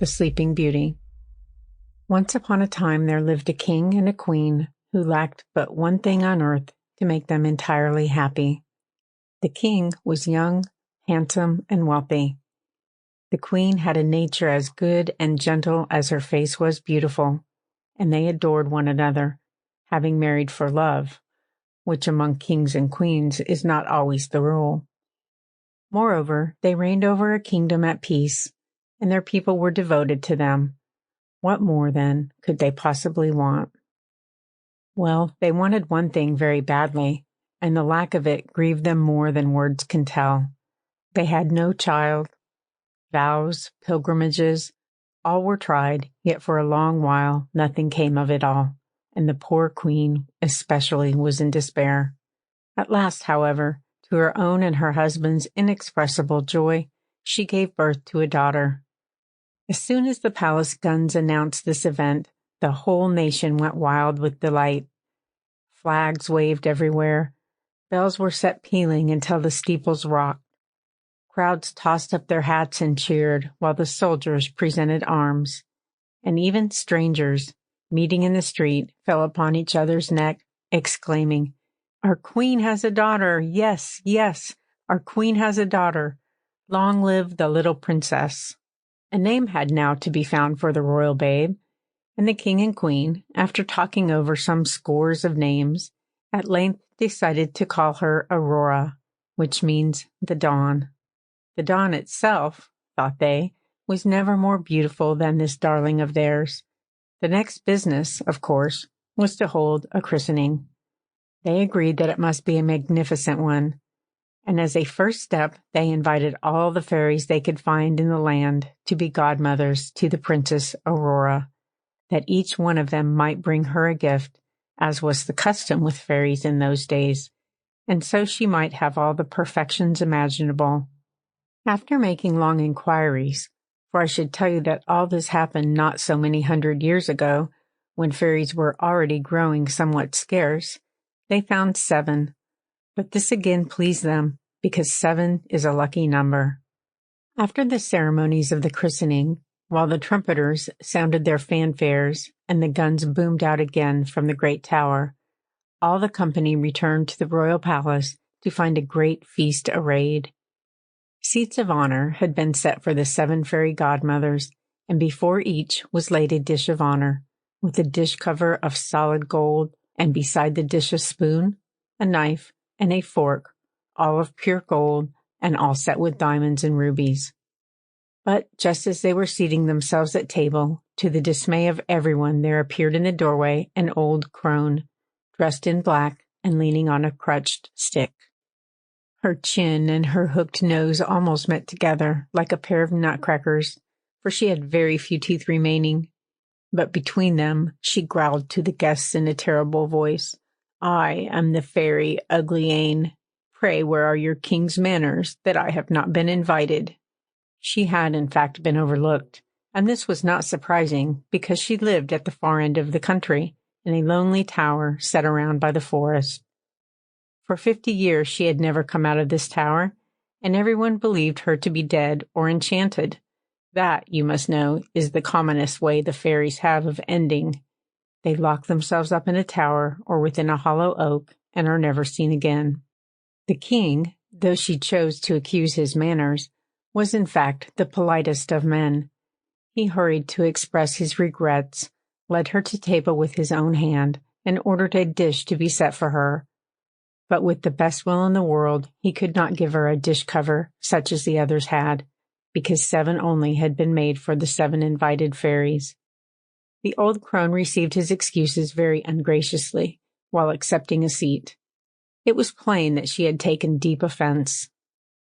The Sleeping Beauty. Once upon a time there lived a king and a queen who lacked but one thing on earth to make them entirely happy. The king was young, handsome, and wealthy. The queen had a nature as good and gentle as her face was beautiful, and they adored one another, having married for love, which among kings and queens is not always the rule. Moreover, they reigned over a kingdom at peace, and their people were devoted to them. What more, then, could they possibly want? Well, they wanted one thing very badly, and the lack of it grieved them more than words can tell. They had no child. Vows, pilgrimages, all were tried, yet for a long while nothing came of it all, and the poor queen especially was in despair. At last, however, to her own and her husband's inexpressible joy, she gave birth to a daughter. As soon as the palace guns announced this event, the whole nation went wild with delight. Flags waved everywhere. Bells were set pealing until the steeples rocked. Crowds tossed up their hats and cheered, while the soldiers presented arms. And even strangers, meeting in the street, fell upon each other's neck, exclaiming, "Our queen has a daughter! Yes, yes, our queen has a daughter! Long live the little princess!" A name had now to be found for the royal babe, and the king and queen, after talking over some scores of names, at length decided to call her Aurora, which means the dawn. The dawn itself, thought they, was never more beautiful than this darling of theirs. The next business, of course, was to hold a christening. They agreed that it must be a magnificent one, and as a first step they invited all the fairies they could find in the land to be godmothers to the Princess Aurora, that each one of them might bring her a gift, as was the custom with fairies in those days, and so she might have all the perfections imaginable. After making long inquiries, for I should tell you that all this happened not so many 100 years ago, when fairies were already growing somewhat scarce, they found 7. But this again pleased them, because 7 is a lucky number. After the ceremonies of the christening, while the trumpeters sounded their fanfares and the guns boomed out again from the great tower, all the company returned to the royal palace to find a great feast arrayed. Seats of honor had been set for the 7 fairy godmothers, and before each was laid a dish of honor, with a dish cover of solid gold, and beside the dish a spoon, a knife, and a fork, all of pure gold, and all set with diamonds and rubies. But just as they were seating themselves at table, to the dismay of everyone there appeared in the doorway an old crone, dressed in black and leaning on a crutched stick. Her chin and her hooked nose almost met together, like a pair of nutcrackers, for she had very few teeth remaining. But between them she growled to the guests in a terrible voice, "I am the fairy Uglyane. Pray, where are your king's manners, that I have not been invited?" She had, in fact, been overlooked, and this was not surprising, because she lived at the far end of the country, in a lonely tower set around by the forest. For 50 years she had never come out of this tower, and everyone believed her to be dead or enchanted. That, you must know, is the commonest way the fairies have of ending. They lock themselves up in a tower or within a hollow oak and are never seen again. The king, though she chose to accuse his manners, was in fact the politest of men. He hurried to express his regrets, led her to table with his own hand, and ordered a dish to be set for her. But with the best will in the world, he could not give her a dish cover such as the others had, because 7 only had been made for the 7 invited fairies. The old crone received his excuses very ungraciously, while accepting a seat. It was plain that she had taken deep offense.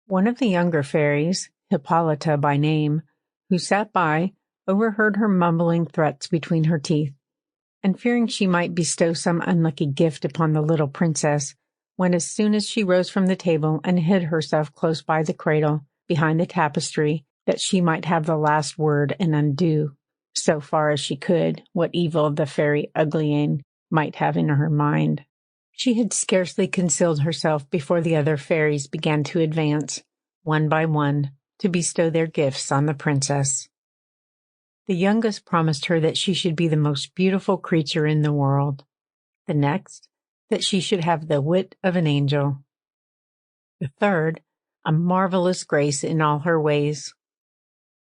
One of the younger fairies, Hippolyta by name, who sat by, overheard her mumbling threats between her teeth, and fearing she might bestow some unlucky gift upon the little princess, went as soon as she rose from the table and hid herself close by the cradle, behind the tapestry, that she might have the last word and undo, so far as she could, what evil the fairy Uglyane might have in her mind. She had scarcely concealed herself before the other fairies began to advance, one by one, to bestow their gifts on the princess. The youngest promised her that she should be the most beautiful creature in the world. The next, that she should have the wit of an angel. The third, a marvelous grace in all her ways.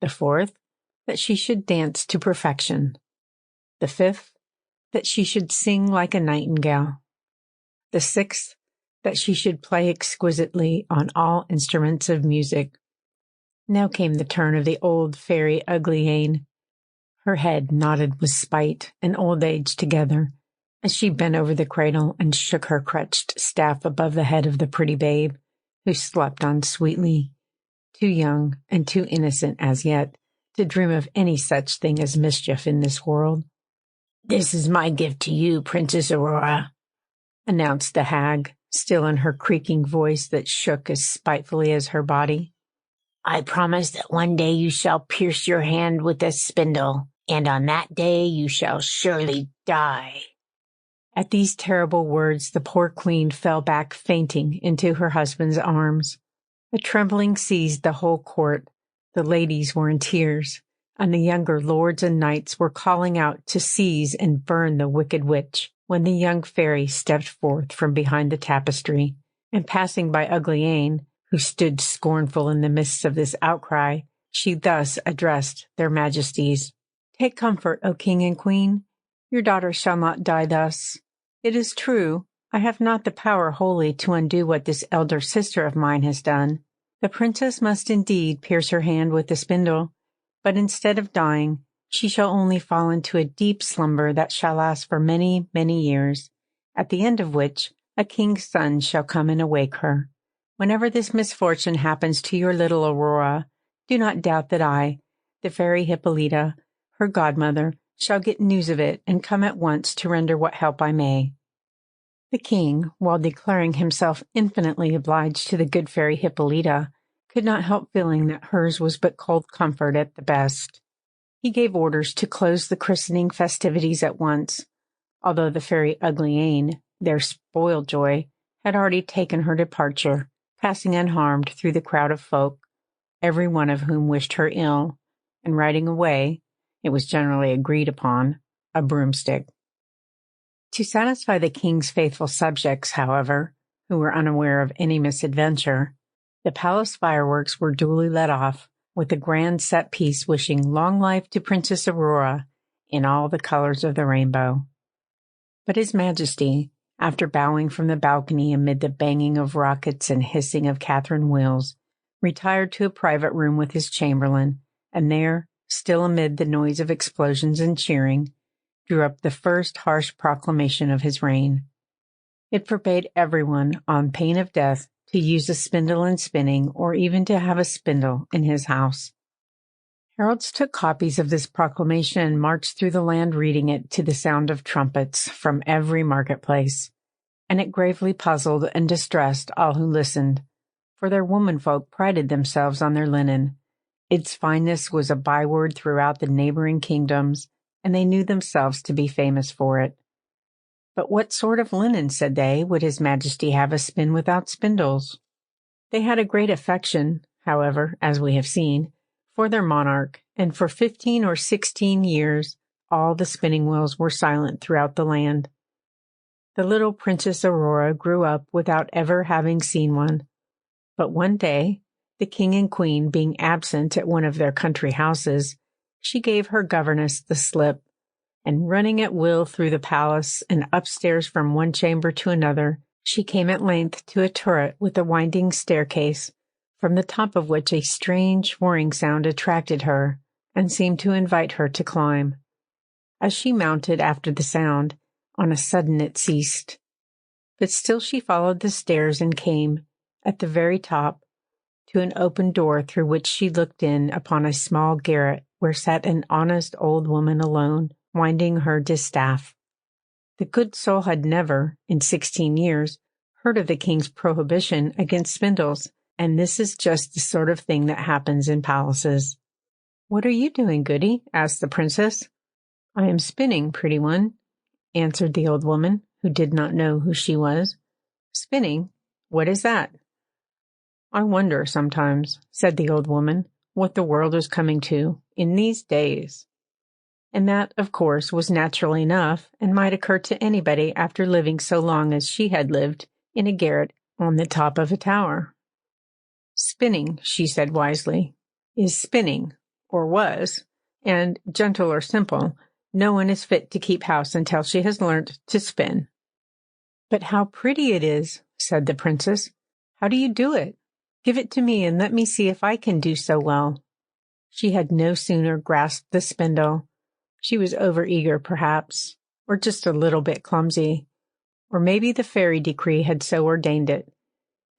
The fourth, that she should dance to perfection. The fifth, that she should sing like a nightingale. The sixth, that she should play exquisitely on all instruments of music. Now came the turn of the old fairy Uglyane. Her head nodded with spite and old age together, as she bent over the cradle and shook her crutched staff above the head of the pretty babe, who slept on sweetly, too young and too innocent as yet to dream of any such thing as mischief in this world. "This is my gift to you, Princess Aurora," announced the hag, still in her creaking voice that shook as spitefully as her body. "I promise that one day you shall pierce your hand with a spindle, and on that day you shall surely die." At these terrible words, the poor queen fell back fainting into her husband's arms. A trembling seized the whole court. The ladies were in tears, and the younger lords and knights were calling out to seize and burn the wicked witch, when the young fairy stepped forth from behind the tapestry, and passing by Uglyane, who stood scornful in the midst of this outcry, she thus addressed their majesties. "Take comfort, O king and queen. Your daughter shall not die thus. It is true, I have not the power wholly to undo what this elder sister of mine has done. The princess must indeed pierce her hand with the spindle, but instead of dying, she shall only fall into a deep slumber that shall last for many, many years, at the end of which a king's son shall come and awake her. Whenever this misfortune happens to your little Aurora, do not doubt that I, the fairy Hippolyta, her godmother, shall get news of it and come at once to render what help I may." The king, while declaring himself infinitely obliged to the good fairy Hippolyta, could not help feeling that hers was but cold comfort at the best. He gave orders to close the christening festivities at once, although the fairy Uglyane, their spoiled joy, had already taken her departure, passing unharmed through the crowd of folk, every one of whom wished her ill, and riding away, it was generally agreed upon, a broomstick. To satisfy the king's faithful subjects, however, who were unaware of any misadventure, the palace fireworks were duly let off, with the grand set piece wishing long life to Princess Aurora in all the colors of the rainbow. But His Majesty, after bowing from the balcony amid the banging of rockets and hissing of Catherine wheels, retired to a private room with his chamberlain, and there, still amid the noise of explosions and cheering, drew up the first harsh proclamation of his reign. It forbade everyone, on pain of death, to use a spindle in spinning or even to have a spindle in his house. Heralds took copies of this proclamation and marched through the land reading it to the sound of trumpets from every marketplace, and it gravely puzzled and distressed all who listened, for their womenfolk prided themselves on their linen. Its fineness was a byword throughout the neighboring kingdoms, and they knew themselves to be famous for it. But what sort of linen, said they, would His Majesty have us spin without spindles? They had a great affection, however, as we have seen, for their monarch, and for 15 or 16 years all the spinning wheels were silent throughout the land. The little Princess Aurora grew up without ever having seen one. But one day, the king and queen being absent at one of their country houses, she gave her governess the slip, and running at will through the palace and upstairs from one chamber to another, she came at length to a turret with a winding staircase, from the top of which a strange whirring sound attracted her and seemed to invite her to climb. As she mounted after the sound, on a sudden it ceased. But still she followed the stairs and came, at the very top, to an open door through which she looked in upon a small garret where sat an honest old woman alone, winding her distaff. The good soul had never, in 16 years, heard of the king's prohibition against spindles, and this is just the sort of thing that happens in palaces. "What are you doing, Goody?" asked the princess. "I am spinning, pretty one," answered the old woman, who did not know who she was. "Spinning? What is that?" "I wonder sometimes," said the old woman, "what the world is coming to in these days." And that, of course, was natural enough and might occur to anybody after living so long as she had lived in a garret on the top of a tower. Spinning, she said wisely, is spinning, or was, and gentle or simple, no one is fit to keep house until she has learnt to spin. But how pretty it is, said the princess. How do you do it? Give it to me and let me see if I can do so well. She had no sooner grasped the spindle. She was overeager, perhaps, or just a little bit clumsy, or maybe the fairy decree had so ordained it.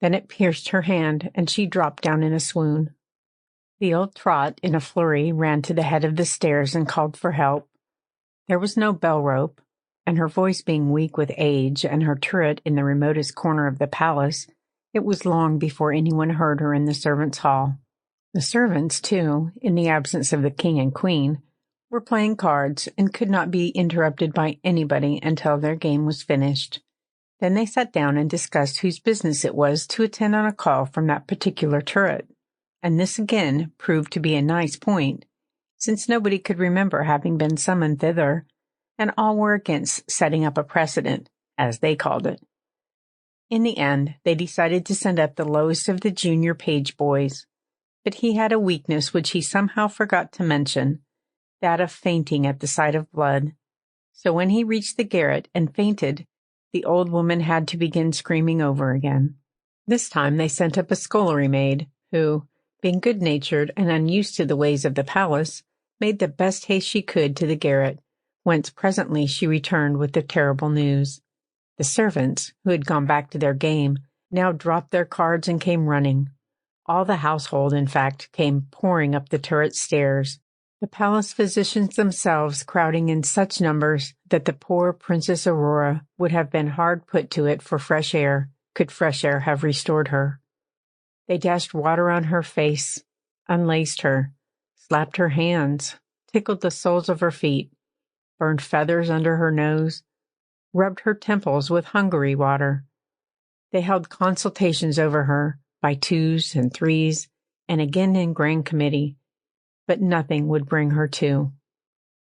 Then it pierced her hand, and she dropped down in a swoon. The old trot, in a flurry, ran to the head of the stairs and called for help. There was no bell rope, and her voice being weak with age and her turret in the remotest corner of the palace, it was long before anyone heard her in the servants' hall. The servants, too, in the absence of the king and queen, were playing cards and could not be interrupted by anybody until their game was finished. Then they sat down and discussed whose business it was to attend on a call from that particular turret. And this again proved to be a nice point, since nobody could remember having been summoned thither, and all were against setting up a precedent, as they called it. In the end, they decided to send up the lowest of the junior page boys, but he had a weakness which he somehow forgot to mention, that of fainting at the sight of blood. So when he reached the garret and fainted, the old woman had to begin screaming over again. This time they sent up a scullery maid, who, being good-natured and unused to the ways of the palace, made the best haste she could to the garret, whence presently she returned with the terrible news. The servants, who had gone back to their game, now dropped their cards and came running. All the household, in fact, came pouring up the turret stairs, the palace physicians themselves crowding in such numbers that the poor Princess Aurora would have been hard put to it for fresh air, could fresh air have restored her. They dashed water on her face, unlaced her, slapped her hands, tickled the soles of her feet, burned feathers under her nose, rubbed her temples with Hungary water. They held consultations over her, by twos and threes, and again in grand committee, but nothing would bring her to.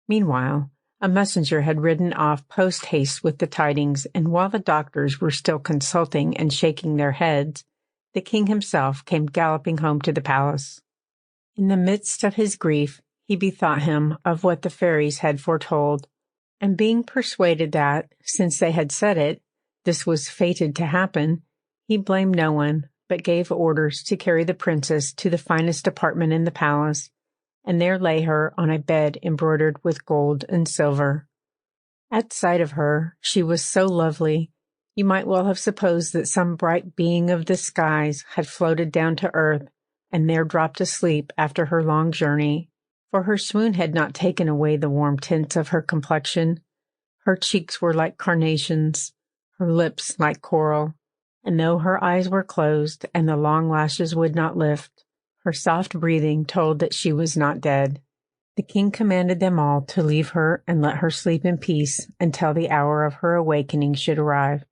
Meanwhile, a messenger had ridden off post-haste with the tidings, and while the doctors were still consulting and shaking their heads, the king himself came galloping home to the palace. In the midst of his grief, he bethought him of what the fairies had foretold, and being persuaded that, since they had said it, this was fated to happen, he blamed no one, but gave orders to carry the princess to the finest apartment in the palace, and there lay her on a bed embroidered with gold and silver. At sight of her, she was so lovely, you might well have supposed that some bright being of the skies had floated down to earth, and there dropped asleep after her long journey, for her swoon had not taken away the warm tints of her complexion. Her cheeks were like carnations, her lips like coral, and though her eyes were closed and the long lashes would not lift, her soft breathing told that she was not dead. The king commanded them all to leave her and let her sleep in peace until the hour of her awakening should arrive.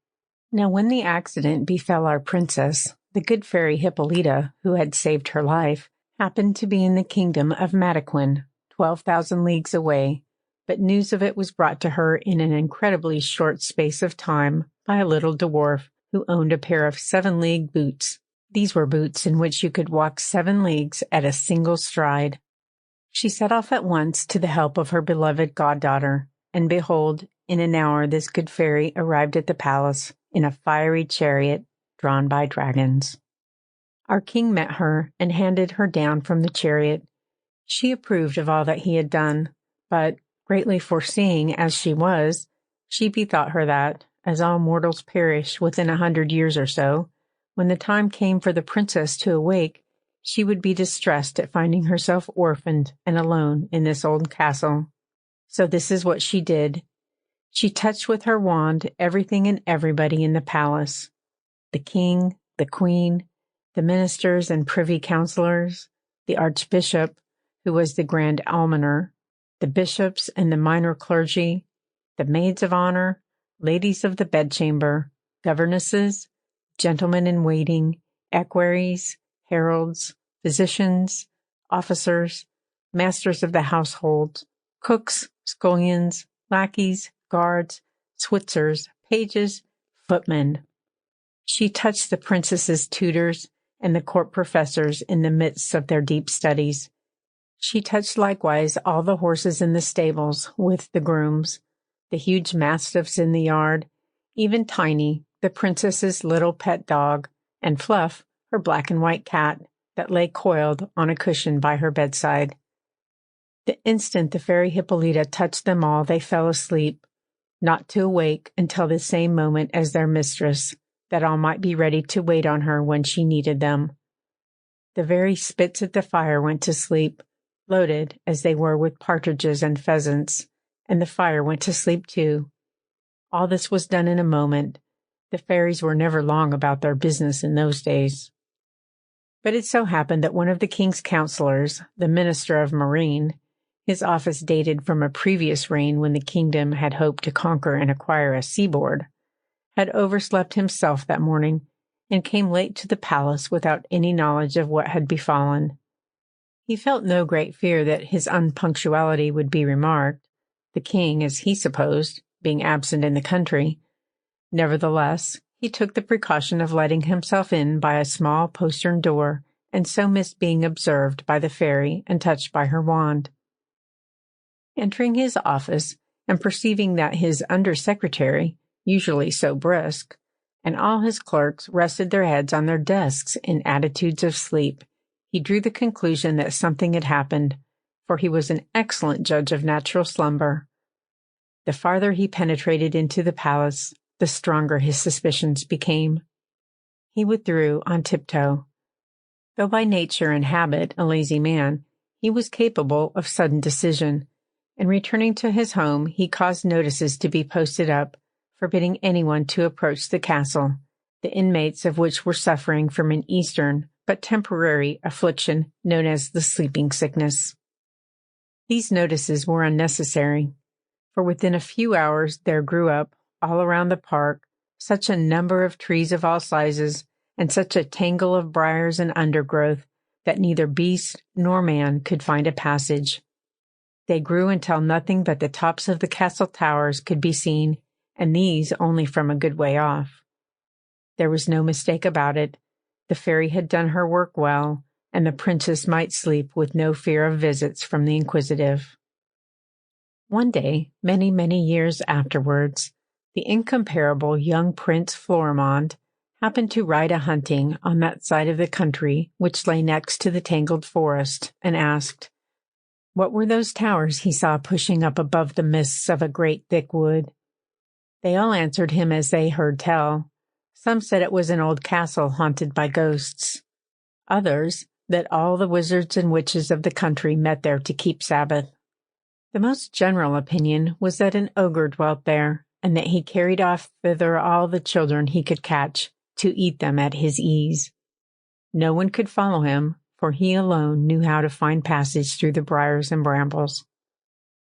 Now when the accident befell our princess, the good fairy Hippolyta, who had saved her life, happened to be in the kingdom of Mataquin, 12,000 leagues away, but news of it was brought to her in an incredibly short space of time by a little dwarf who owned a pair of 7-league boots. These were boots in which you could walk 7 leagues at a single stride. She set off at once to the help of her beloved goddaughter, and behold, in an hour this good fairy arrived at the palace in a fiery chariot drawn by dragons. Our king met her and handed her down from the chariot. She approved of all that he had done, but, greatly foreseeing as she was, she bethought her that, as all mortals perish within 100 years or so, when the time came for the princess to awake, she would be distressed at finding herself orphaned and alone in this old castle. So this is what she did. She touched with her wand everything and everybody in the palace. The king, the queen, the ministers and privy councillors, the archbishop, who was the grand almoner, the bishops and the minor clergy, the maids of honor, ladies of the bedchamber, governesses, gentlemen in waiting, equerries, heralds, physicians, officers, masters of the household, cooks, scullions, lackeys, guards, Switzers, pages, footmen. She touched the princess's tutors and the court professors in the midst of their deep studies. She touched likewise all the horses in the stables with the grooms, the huge mastiffs in the yard, even Tiny, the princess's little pet dog, and Fluff, her black and white cat, that lay coiled on a cushion by her bedside. The instant the fairy Hippolyta touched them all, they fell asleep, not to awake until the same moment as their mistress, that all might be ready to wait on her when she needed them. The very spits at the fire went to sleep, loaded as they were with partridges and pheasants, and the fire went to sleep too. All this was done in a moment. The fairies were never long about their business in those days. But it so happened that one of the king's counselors, the minister of marine, his office dated from a previous reign when the kingdom had hoped to conquer and acquire a seaboard, had overslept himself that morning and came late to the palace without any knowledge of what had befallen. He felt no great fear that his unpunctuality would be remarked, the king, as he supposed, being absent in the country. Nevertheless, he took the precaution of letting himself in by a small postern door, and so missed being observed by the fairy and touched by her wand. Entering his office, and perceiving that his under-secretary, usually so brisk, and all his clerks rested their heads on their desks in attitudes of sleep, he drew the conclusion that something had happened, for he was an excellent judge of natural slumber. The farther he penetrated into the palace, the stronger his suspicions became. He withdrew on tiptoe. Though by nature and habit a lazy man, he was capable of sudden decision, and returning to his home, he caused notices to be posted up, forbidding anyone to approach the castle, the inmates of which were suffering from an Eastern but temporary affliction known as the sleeping sickness. These notices were unnecessary, for within a few hours there grew up, all around the park, such a number of trees of all sizes, and such a tangle of briars and undergrowth, that neither beast nor man could find a passage. They grew until nothing but the tops of the castle towers could be seen, and these only from a good way off. There was no mistake about it. The fairy had done her work well, and the princess might sleep with no fear of visits from the inquisitive. One day, many, many years afterwards, the incomparable young Prince Florimond happened to ride a-hunting on that side of the country which lay next to the tangled forest, and asked, what were those towers he saw pushing up above the mists of a great thick wood? They all answered him as they heard tell. Some said it was an old castle haunted by ghosts. Others, that all the wizards and witches of the country met there to keep Sabbath. The most general opinion was that an ogre dwelt there, and that he carried off thither all the children he could catch, to eat them at his ease. No one could follow him, for he alone knew how to find passage through the briars and brambles.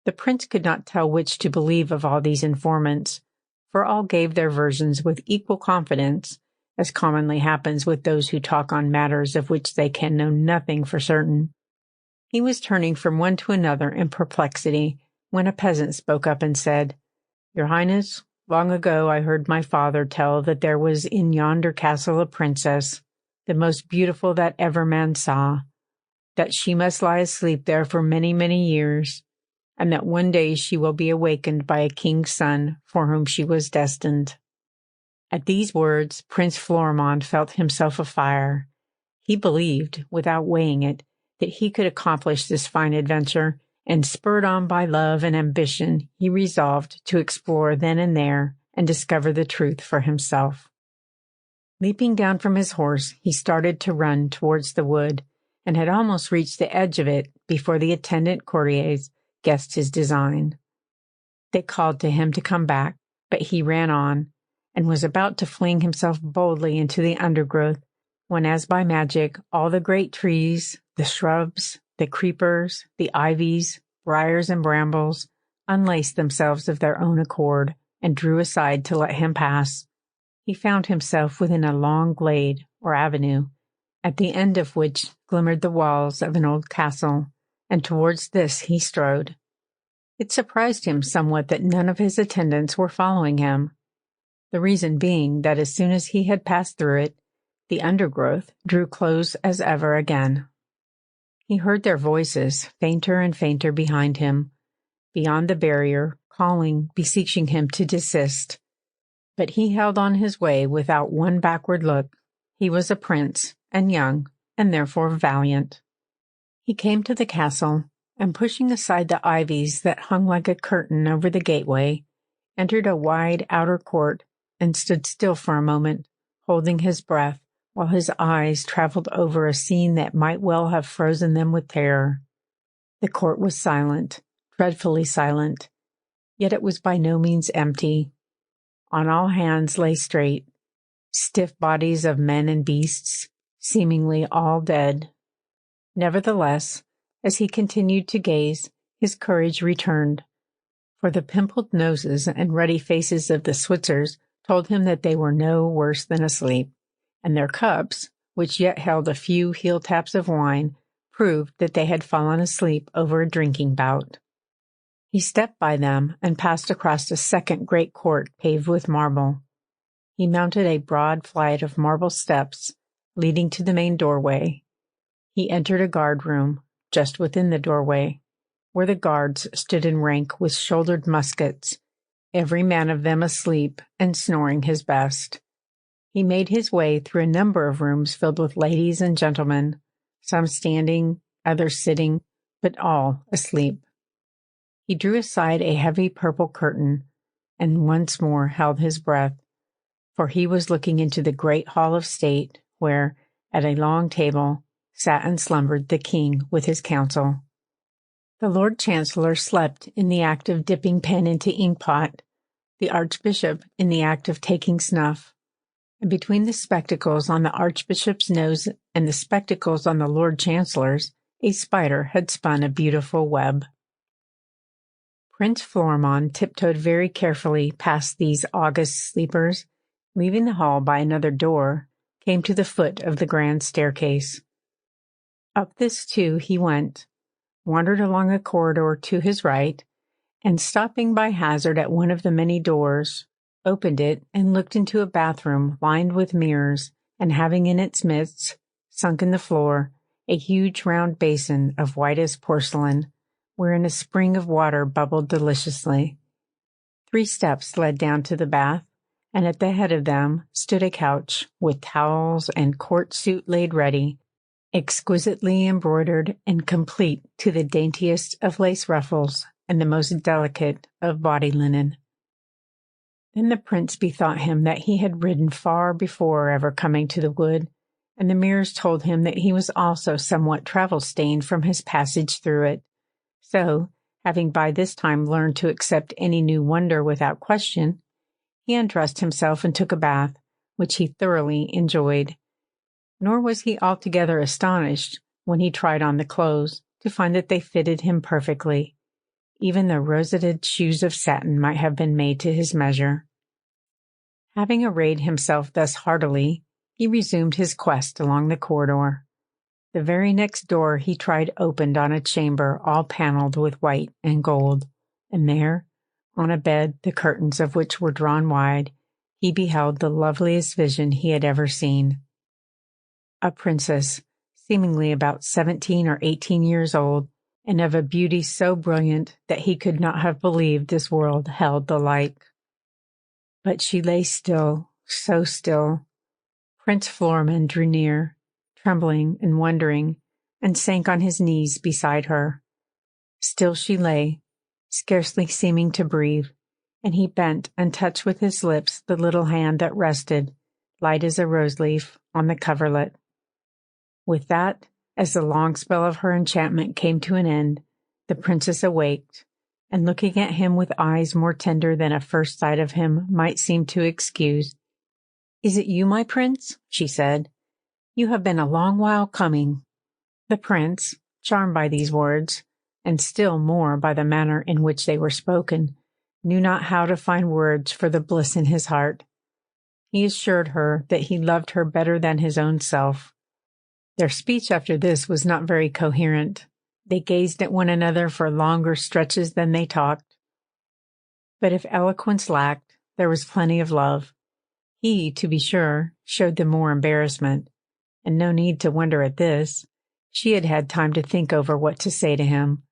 The prince could not tell which to believe of all these informants, for all gave their versions with equal confidence, as commonly happens with those who talk on matters of which they can know nothing for certain. He was turning from one to another in perplexity, when a peasant spoke up and said, Your Highness, long ago I heard my father tell that there was in yonder castle a princess, the most beautiful that ever man saw, that she must lie asleep there for many, many years, and that one day she will be awakened by a king's son for whom she was destined. At these words, Prince Florimond felt himself afire. He believed, without weighing it, that he could accomplish this fine adventure, and spurred on by love and ambition, he resolved to explore then and there and discover the truth for himself. Leaping down from his horse, he started to run towards the wood, and had almost reached the edge of it before the attendant courtiers guessed his design. They called to him to come back, but he ran on, and was about to fling himself boldly into the undergrowth, when as by magic all the great trees, the shrubs, the creepers, the ivies, briars and brambles, unlaced themselves of their own accord, and drew aside to let him pass. He found himself within a long glade, or avenue, at the end of which glimmered the walls of an old castle, and towards this he strode. It surprised him somewhat that none of his attendants were following him, the reason being that as soon as he had passed through it, the undergrowth drew close as ever again. He heard their voices, fainter and fainter behind him, beyond the barrier, calling, beseeching him to desist. But he held on his way without one backward look. He was a prince, and young, and therefore valiant. He came to the castle, and pushing aside the ivies that hung like a curtain over the gateway, entered a wide outer court and stood still for a moment, holding his breath, while his eyes traveled over a scene that might well have frozen them with terror. The court was silent, dreadfully silent, yet it was by no means empty. On all hands lay straight, stiff bodies of men and beasts, seemingly all dead. Nevertheless, as he continued to gaze, his courage returned, for the pimpled noses and ruddy faces of the Switzers told him that they were no worse than asleep, and their cups, which yet held a few heel taps of wine, proved that they had fallen asleep over a drinking bout. He stepped by them and passed across a second great court paved with marble. He mounted a broad flight of marble steps leading to the main doorway. He entered a guard room just within the doorway, where the guards stood in rank with shouldered muskets, every man of them asleep and snoring his best. He made his way through a number of rooms filled with ladies and gentlemen, some standing, others sitting, but all asleep. He drew aside a heavy purple curtain and once more held his breath, for he was looking into the great hall of state where, at a long table, sat and slumbered the king with his council. The Lord Chancellor slept in the act of dipping pen into inkpot, the Archbishop in the act of taking snuff, and between the spectacles on the Archbishop's nose and the spectacles on the Lord Chancellor's, a spider had spun a beautiful web. Prince Florimond tiptoed very carefully past these august sleepers, leaving the hall by another door, came to the foot of the grand staircase. Up this, too, he went, wandered along a corridor to his right, and stopping by hazard at one of the many doors, opened it and looked into a bathroom lined with mirrors and having in its midst, sunk in the floor, a huge round basin of whitest porcelain, wherein a spring of water bubbled deliciously. 3 steps led down to the bath, and at the head of them stood a couch with towels and court suit laid ready, exquisitely embroidered and complete to the daintiest of lace ruffles and the most delicate of body linen. Then the prince bethought him that he had ridden far before ever coming to the wood, and the mirrors told him that he was also somewhat travel-stained from his passage through it. So, having by this time learned to accept any new wonder without question, he undressed himself and took a bath, which he thoroughly enjoyed. Nor was he altogether astonished, when he tried on the clothes, to find that they fitted him perfectly. Even the roseted shoes of satin might have been made to his measure. Having arrayed himself thus heartily, he resumed his quest along the corridor. The very next door he tried opened on a chamber all panelled with white and gold, and there, on a bed the curtains of which were drawn wide, he beheld the loveliest vision he had ever seen. A princess, seemingly about 17 or 18 years old, and of a beauty so brilliant that he could not have believed this world held the like. But she lay still, so still. Prince Florimond drew near, trembling and wondering, and sank on his knees beside her. Still she lay, scarcely seeming to breathe, and he bent and touched with his lips the little hand that rested, light as a rose-leaf, on the coverlet. With that, as the long spell of her enchantment came to an end, the princess awaked, and looking at him with eyes more tender than a first sight of him might seem to excuse, "Is it you, my prince?" she said. "You have been a long while coming." The prince, charmed by these words, and still more by the manner in which they were spoken, knew not how to find words for the bliss in his heart. He assured her that he loved her better than his own self. Their speech after this was not very coherent, They gazed at one another for longer stretches than they talked. But if eloquence lacked, there was plenty of love. He, to be sure, showed them more embarrassment, and no need to wonder at this. She had had time to think over what to say to him,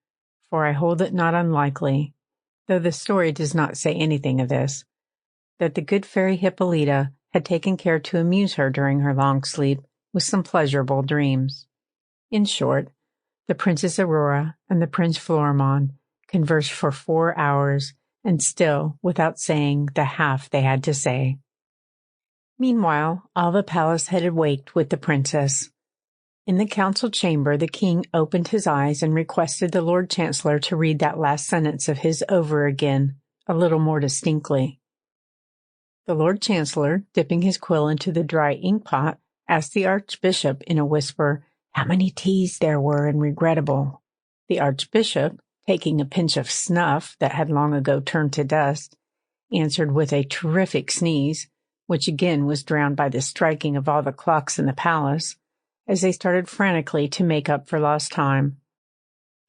for I hold it not unlikely, though the story does not say anything of this, that the good fairy Hippolyta had taken care to amuse her during her long sleep with some pleasurable dreams. In short, the Princess Aurora and the Prince Florimond conversed for 4 hours, and still without saying the half they had to say. Meanwhile, all the palace had awaked with the princess. In the council chamber, the king opened his eyes and requested the Lord Chancellor to read that last sentence of his over again, a little more distinctly. The Lord Chancellor, dipping his quill into the dry ink-pot, asked the Archbishop in a whisper how many T's there were in regrettable. The Archbishop, taking a pinch of snuff that had long ago turned to dust, answered with a terrific sneeze, which again was drowned by the striking of all the clocks in the palace, as they started frantically to make up for lost time.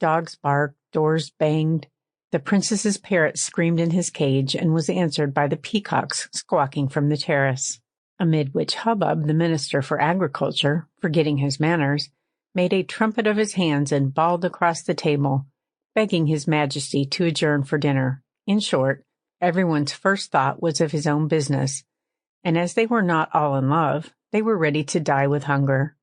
Dogs barked, doors banged. The princess's parrot screamed in his cage and was answered by the peacocks squawking from the terrace, amid which hubbub the Minister for Agriculture, forgetting his manners, made a trumpet of his hands and bawled across the table, begging His Majesty to adjourn for dinner. In short, everyone's first thought was of his own business, and as they were not all in love, they were ready to die with hunger.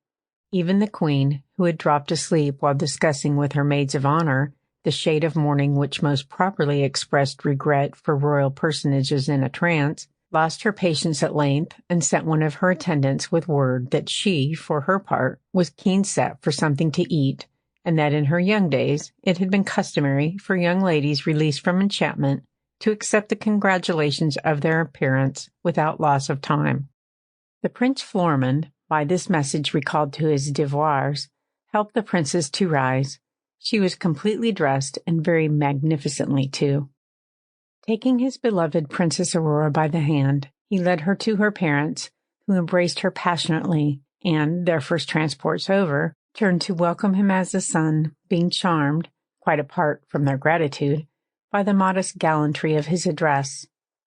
Even the Queen, who had dropped asleep while discussing with her maids of honor the shade of mourning which most properly expressed regret for royal personages in a trance, lost her patience at length and sent one of her attendants with word that she, for her part, was keen set for something to eat, and that in her young days it had been customary for young ladies released from enchantment to accept the congratulations of their appearance without loss of time. The Prince Florimond, by this message recalled to his devoirs, helped the princess to rise. She was completely dressed, and very magnificently too. Taking his beloved Princess Aurora by the hand, he led her to her parents, who embraced her passionately, and, their first transports over, turned to welcome him as a son, being charmed, quite apart from their gratitude, by the modest gallantry of his address.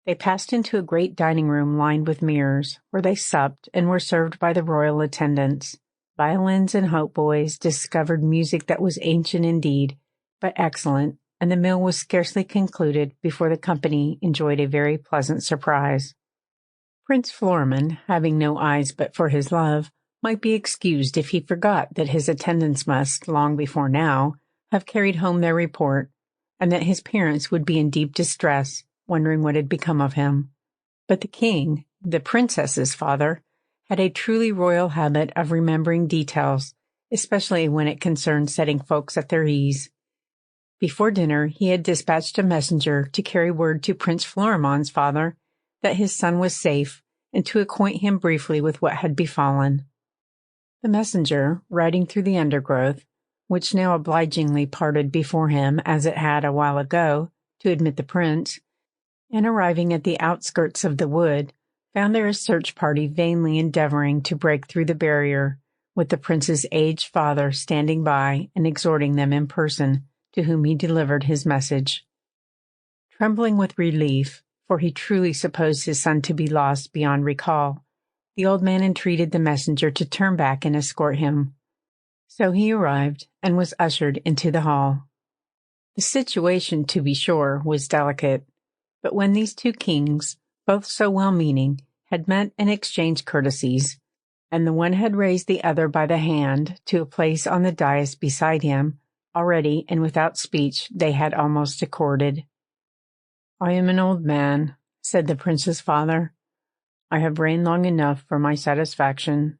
They passed into a great dining room lined with mirrors, where they supped and were served by the royal attendants. Violins and hautboys discovered music that was ancient indeed, but excellent, and the meal was scarcely concluded before the company enjoyed a very pleasant surprise. Prince Florimond, having no eyes but for his love, might be excused if he forgot that his attendants must, long before now, have carried home their report, and that his parents would be in deep distress, wondering what had become of him. But the king, the princess's father, had a truly royal habit of remembering details, especially when it concerned setting folks at their ease. Before dinner, he had dispatched a messenger to carry word to Prince Florimond's father that his son was safe, and to acquaint him briefly with what had befallen. The messenger, riding through the undergrowth, which now obligingly parted before him as it had a while ago, to admit the prince, and arriving at the outskirts of the wood, found there a search party vainly endeavoring to break through the barrier, with the prince's aged father standing by and exhorting them in person, to whom he delivered his message. Trembling with relief, for he truly supposed his son to be lost beyond recall, the old man entreated the messenger to turn back and escort him. So he arrived and was ushered into the hall. The situation, to be sure, was delicate, but when these two kings, both so well-meaning, had met and exchanged courtesies, and the one had raised the other by the hand to a place on the dais beside him, already and without speech they had almost accorded. "I am an old man," said the prince's father. "I have reigned long enough for my satisfaction,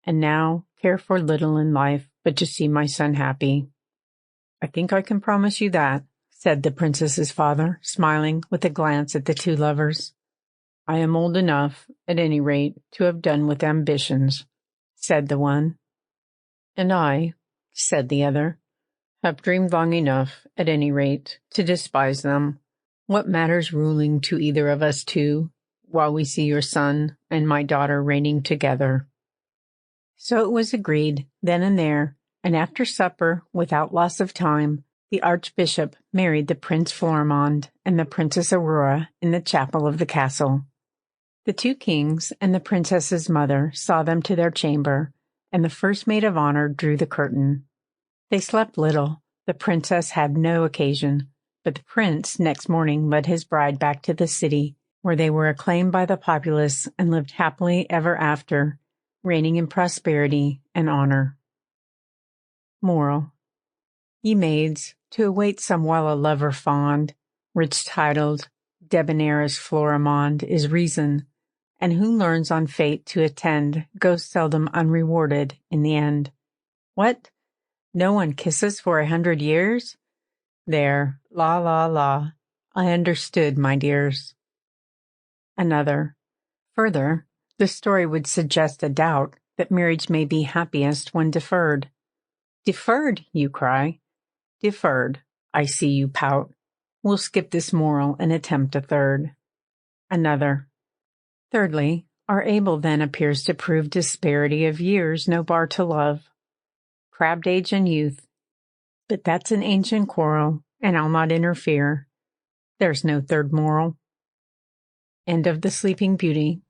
and now care for little in life but to see my son happy." "I think I can promise you that," said the princess's father, smiling with a glance at the two lovers. "I am old enough, at any rate, to have done with ambitions," said the one. "And I," said the other, "have dreamed long enough, at any rate, to despise them. What matters ruling to either of us two, while we see your son and my daughter reigning together?" So it was agreed, then and there, And after supper, without loss of time, the Archbishop married the Prince Florimond and the Princess Aurora in the chapel of the castle. The two kings and the princess's mother saw them to their chamber, and the first maid of honor drew the curtain. They slept little. The princess had no occasion, but the prince next morning led his bride back to the city, where they were acclaimed by the populace and lived happily ever after, reigning in prosperity and honor. Moral: Ye maids, to await some while a lover fond, rich titled, debonair as Florimond, is reason, and who learns on fate to attend goes seldom unrewarded in the end. What? No one kisses for 100 years? There, la la la, I understood, my dears. Another. Further, the story would suggest a doubt that marriage may be happiest when deferred. Deferred, you cry. Deferred, I see you pout. We'll skip this moral and attempt a third. Another. Thirdly, our able then appears to prove disparity of years no bar to love. Crabbed age and youth. But that's an ancient quarrel, and I'll not interfere. There's no third moral. End of The Sleeping Beauty